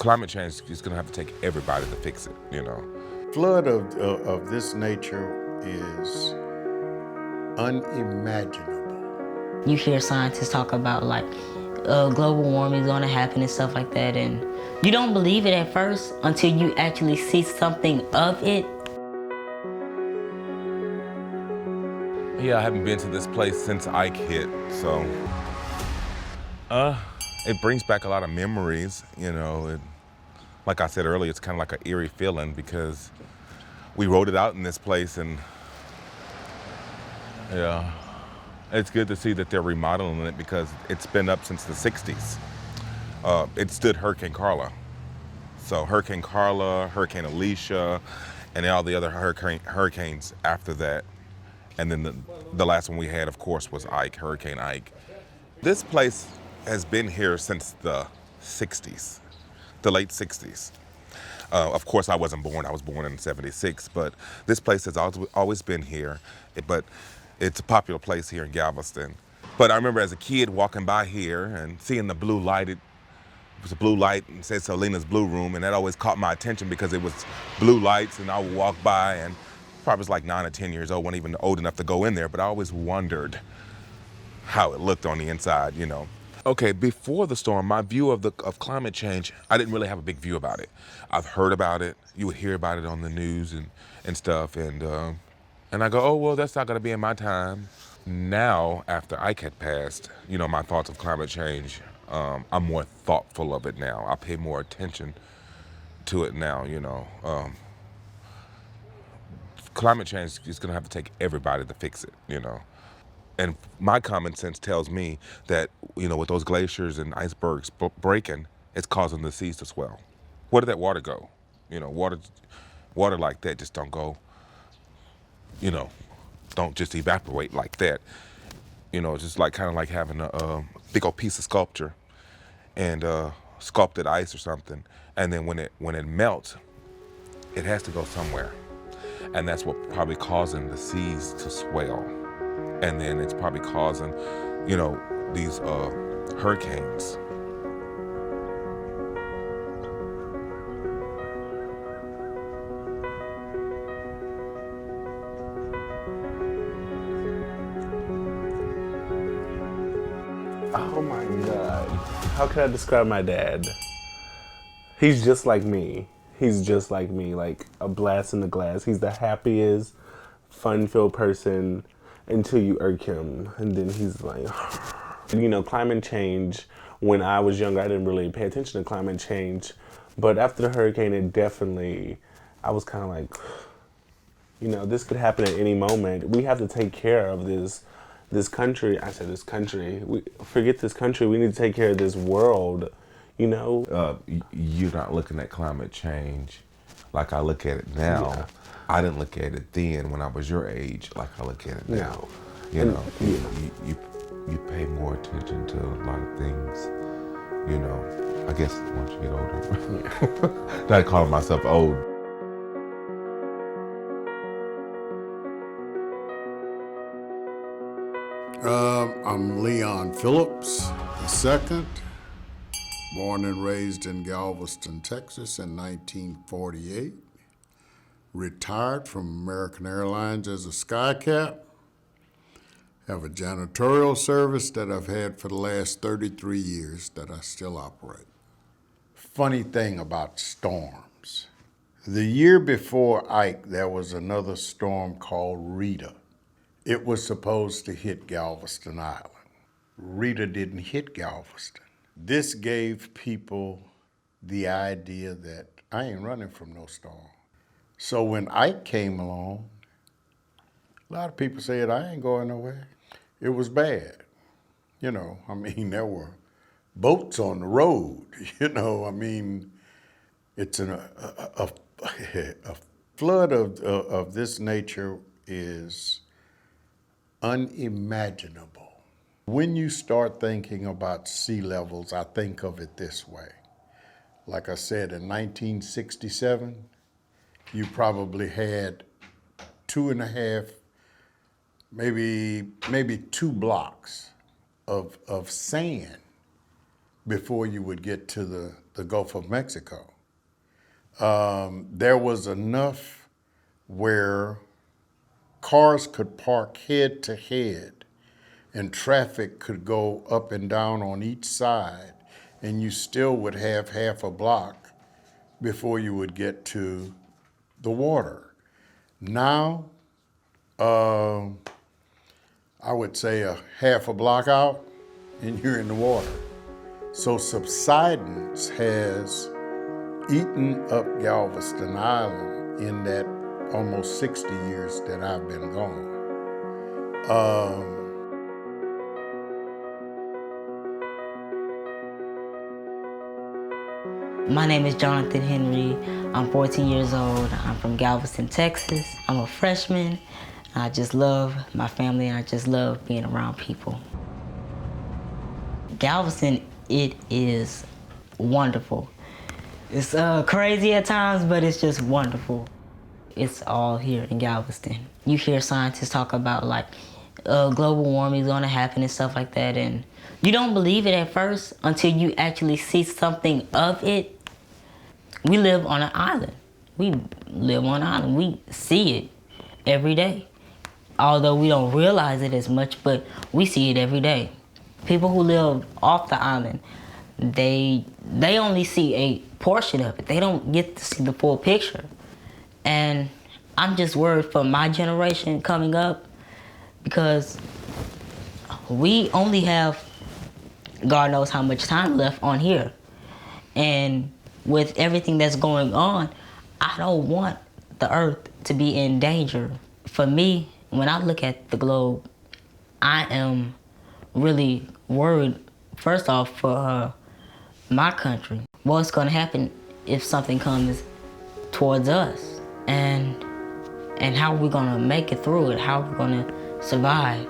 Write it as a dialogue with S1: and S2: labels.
S1: Climate change is gonna have to take everybody to fix it, you know.
S2: Flood of this nature is unimaginable.
S3: You hear scientists talk about like global warming is gonna happen and stuff like that, and you don't believe it at first until you actually see something of it.
S1: Yeah, I haven't been to this place since Ike hit, so it brings back a lot of memories, you know. Like I said earlier, it's kind of like an eerie feeling because we wrote it out in this place, and yeah, it's good to see that they're remodeling it because it's been up since the 60s. It stood Hurricane Carla. So Hurricane Carla, Hurricane Alicia, and all the other hurricanes after that. And then the last one we had, of course, was Ike, Hurricane Ike. This place has been here since the 60s, the late 60s. Of course, I wasn't born. I was born in '76, but this place has always been here. But it's a popular place here in Galveston. But I remember as a kid walking by here and seeing the blue light. It was a blue light and said Selena's Blue Room, and that always caught my attention because it was blue lights, and I would walk by, and probably was like 9 or 10 years old, wasn't even old enough to go in there, but I always wondered how it looked on the inside, you know. Okay, before the storm, my view of climate change, I didn't really have a big view about it. I've heard about it. You would hear about it on the news and stuff, and I go, oh, well, that's not gonna be in my time. Now, after Ike had passed, you know, my thoughts of climate change, I'm more thoughtful of it now. I pay more attention to it now, you know. Climate change is gonna have to take everybody to fix it, you know. And my common sense tells me that, you know, with those glaciers and icebergs breaking, it's causing the seas to swell. Where did that water go? You know, water like that just don't go, you know, don't just evaporate like that. You know, it's just like kind of like having a big old piece of sculpture and sculpted ice or something, and then when it melts, it has to go somewhere, and that's what probably causing the seas to swell, and then it's probably causing, you know, these hurricanes.
S4: Oh my God. How can I describe my dad? He's just like me. He's just like me, like a blast in the glass. He's the happiest, fun-filled person until you irk him. And then he's like, you know, climate change, when I was younger, I didn't really pay attention to climate change. But after the hurricane, it definitely, I was kind of like, you know, this could happen at any moment. We have to take care of this country. I said this country. Forget this country. We need to take care of this world, you know?
S1: You're not looking at climate change like I look at it now. Yeah. I didn't look at it then when I was your age like I look at it now. You know, you pay more attention to a lot of things, you know. I guess once you get older. Not calling myself old.
S2: I'm Leon Phillips II, born and raised in Galveston, Texas in 1948. Retired from American Airlines as a skycap. Have a janitorial service that I've had for the last 33 years that I still operate. Funny thing about storms. The year before Ike, there was another storm called Rita. It was supposed to hit Galveston Island. Rita didn't hit Galveston. This gave people the idea that I ain't running from no storm. So when Ike came along, a lot of people said, I ain't going nowhere. It was bad. You know, I mean, there were boats on the road. You know, I mean, it's a flood of this nature is unimaginable. When you start thinking about sea levels, I think of it this way. Like I said, in 1967, you probably had 2.5, maybe 2 blocks of sand before you would get to the Gulf of Mexico. There was enough where cars could park head to head and traffic could go up and down on each side, and you still would have half a block before you would get to the water. Now, I would say a half a block out and you're in the water. So subsidence has eaten up Galveston Island in that almost 60 years that I've been gone.
S3: My name is Jonathan Henry. I'm 14 years old. I'm from Galveston, Texas. I'm a freshman. I just love my family and I just love being around people. Galveston, it is wonderful. It's crazy at times, but it's just wonderful. It's all here in Galveston. You hear scientists talk about like global warming is gonna happen and stuff like that, and you don't believe it at first until you actually see something of it. We live on an island. We live on an island. We see it every day. Although we don't realize it as much, but we see it every day. People who live off the island, they only see a portion of it. They don't get to see the full picture. And I'm just worried for my generation coming up because we only have God knows how much time left on here. And with everything that's going on, I don't want the earth to be in danger. For me, when I look at the globe, I am really worried, first off, for my country. What's gonna happen if something comes towards us? And how we're gonna make it through it, how we're gonna survive.